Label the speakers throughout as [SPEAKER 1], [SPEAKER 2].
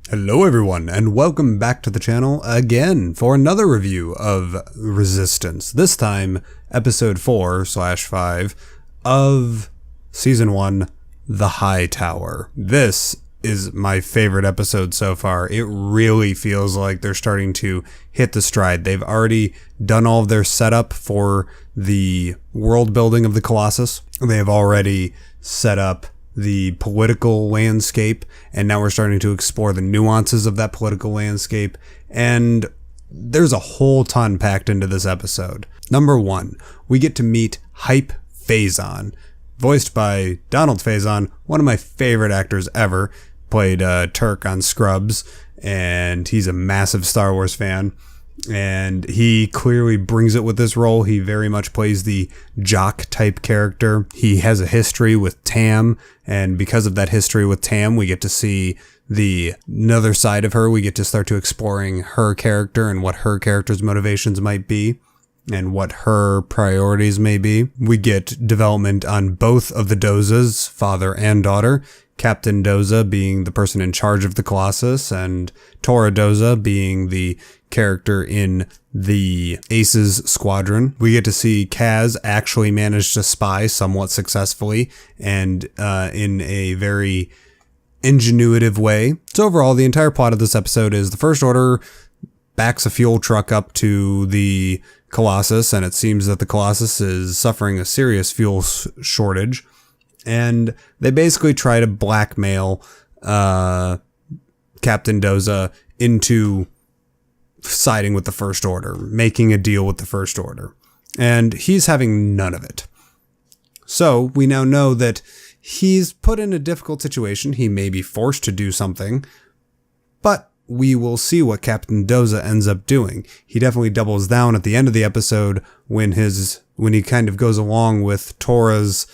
[SPEAKER 1] Hello everyone, and welcome back to the channel again for another review of Resistance. This time, episode 4/5 of Season 1, The High Tower. This is my favorite episode so far. It really feels like they're starting to hit the stride. They've already done all of their setup for the world building of the Colossus. They have already set up the political landscape, and now we're starting to explore the nuances of that political landscape, and there's a whole ton packed into this episode. Number one, we get to meet Hype Faison, voiced by Donald Faison, one of my favorite actors ever. Played Turk on Scrubs, and he's a massive Star Wars fan, and he clearly brings it with this role. He very much plays the jock type character. He has a history with Tam, and because of that history with Tam, we get to see the another side of her. We get to start to exploring her character and what her character's motivations might be and what her priorities may be. We get development on both of the Dozas, father and daughter. Captain Doza being the person in charge of the Colossus, and Tora Doza being the character in the Aces squadron. We get to see Kaz actually manage to spy somewhat successfully and in a very ingenuitive way. So overall, the entire plot of this episode is the First Order backs a fuel truck up to the Colossus, and it seems that the Colossus is suffering a serious fuel shortage. And they basically try to blackmail Captain Doza into siding with the First Order, making a deal with the First Order. And he's having none of it. So we now know that he's put in a difficult situation. He may be forced to do something, but we will see what Captain Doza ends up doing. He definitely doubles down at the end of the episode when he kind of goes along with Tora's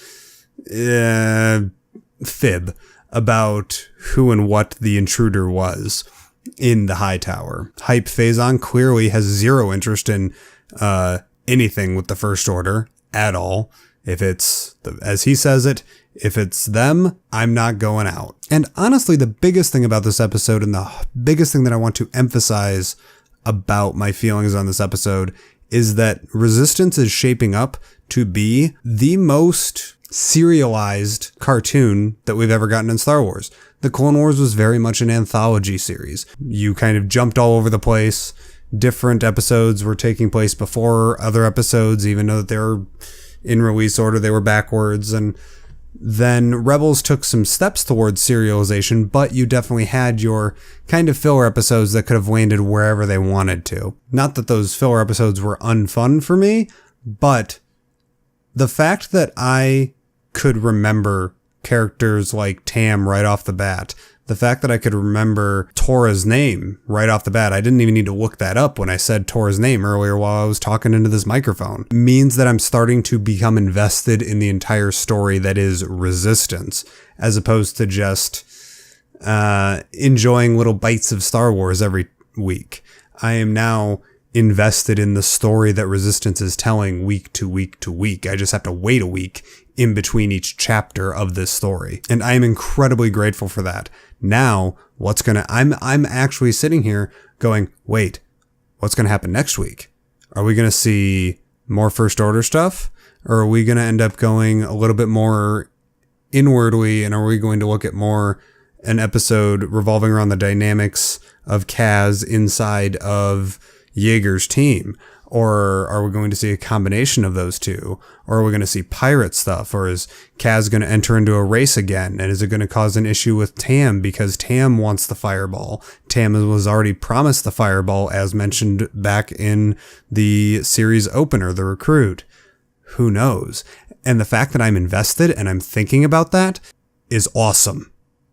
[SPEAKER 1] fib about who and what the intruder was in the High Tower. Hype Faison clearly has zero interest in anything with the First Order at all. If it's, as he says it, if it's them, I'm not going out. And honestly, the biggest thing about this episode, and the biggest thing that I want to emphasize about my feelings on this episode, is that Resistance is shaping up to be the most serialized cartoon that we've ever gotten in Star Wars. The Clone Wars was very much an anthology series. You kind of jumped all over the place. Different episodes were taking place before other episodes, even though they were in release order, they were backwards. And then Rebels took some steps towards serialization, but you definitely had your kind of filler episodes that could have landed wherever they wanted to. Not that those filler episodes were unfun for me, but the fact that I could remember characters like Tam right off the bat, the fact that I could remember Tora's name right off the bat, I didn't even need to look that up when I said Tora's name earlier while I was talking into this microphone, means that I'm starting to become invested in the entire story that is Resistance, as opposed to just enjoying little bites of Star Wars every week. I am now invested in the story that Resistance is telling week to week to week. I just have to wait a week in between each chapter of this story. And I am incredibly grateful for that. Now, I'm actually sitting here going, wait, what's gonna happen next week? Are we gonna see more First Order stuff? Or are we gonna end up going a little bit more inwardly, and are we going to look at more an episode revolving around the dynamics of Kaz inside of Yeager's team? Or are we going to see a combination of those two? Or are we going to see pirate stuff? Or is Kaz going to enter into a race again? And is it going to cause an issue with Tam because Tam wants the fireball? Tam was already promised the fireball, as mentioned back in the series opener, The Recruit. Who knows? And the fact that I'm invested and I'm thinking about that is awesome.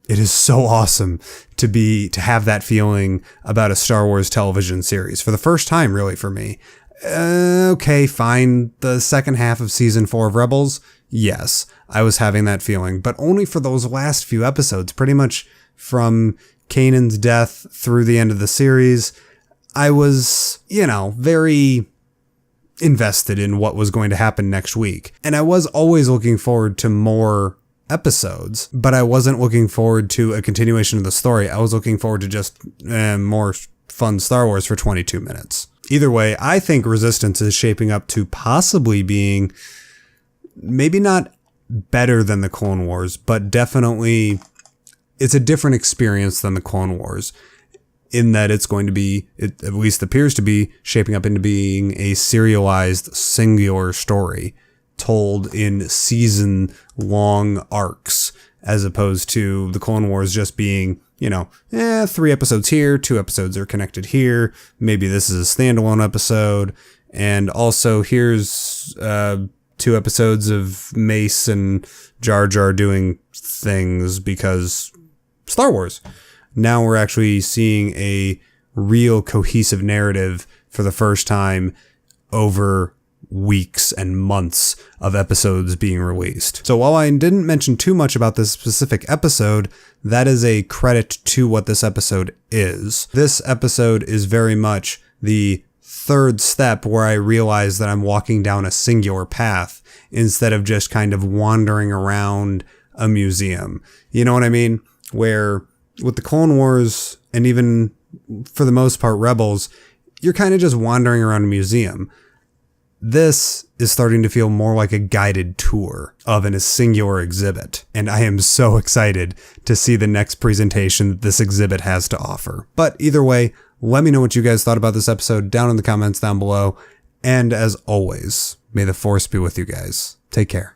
[SPEAKER 1] It is so awesome to have that feeling about a Star Wars television series for the first time, really, for me. Okay, fine. The second half of season 4 of Rebels, yes, I was having that feeling, but only for those last few episodes, pretty much from Kanan's death through the end of the series. I was, very invested in what was going to happen next week. And I was always looking forward to more episodes, but I wasn't looking forward to a continuation of the story. I was looking forward to just more fun Star Wars for 22 minutes. Either way, I think Resistance is shaping up to possibly being maybe not better than the Clone Wars, but definitely it's a different experience than the Clone Wars, in that it's going to be, it at least appears to be, shaping up into being a serialized singular story told in season-long arcs, as opposed to the Clone Wars just being, 3 episodes here, 2 episodes are connected here, maybe this is a standalone episode, and also here's 2 episodes of Mace and Jar Jar doing things because Star Wars. Now we're actually seeing a real cohesive narrative for the first time over weeks and months of episodes being released. So while I didn't mention too much about this specific episode, that is a credit to what this episode is. This episode is very much the third step where I realize that I'm walking down a singular path instead of just kind of wandering around a museum. You know what I mean? Where with the Clone Wars, and even for the most part Rebels, you're kind of just wandering around a museum. This is starting to feel more like a guided tour of a singular exhibit, and I am so excited to see the next presentation that this exhibit has to offer. But either way, let me know what you guys thought about this episode down in the comments down below, and as always, may the Force be with you guys. Take care.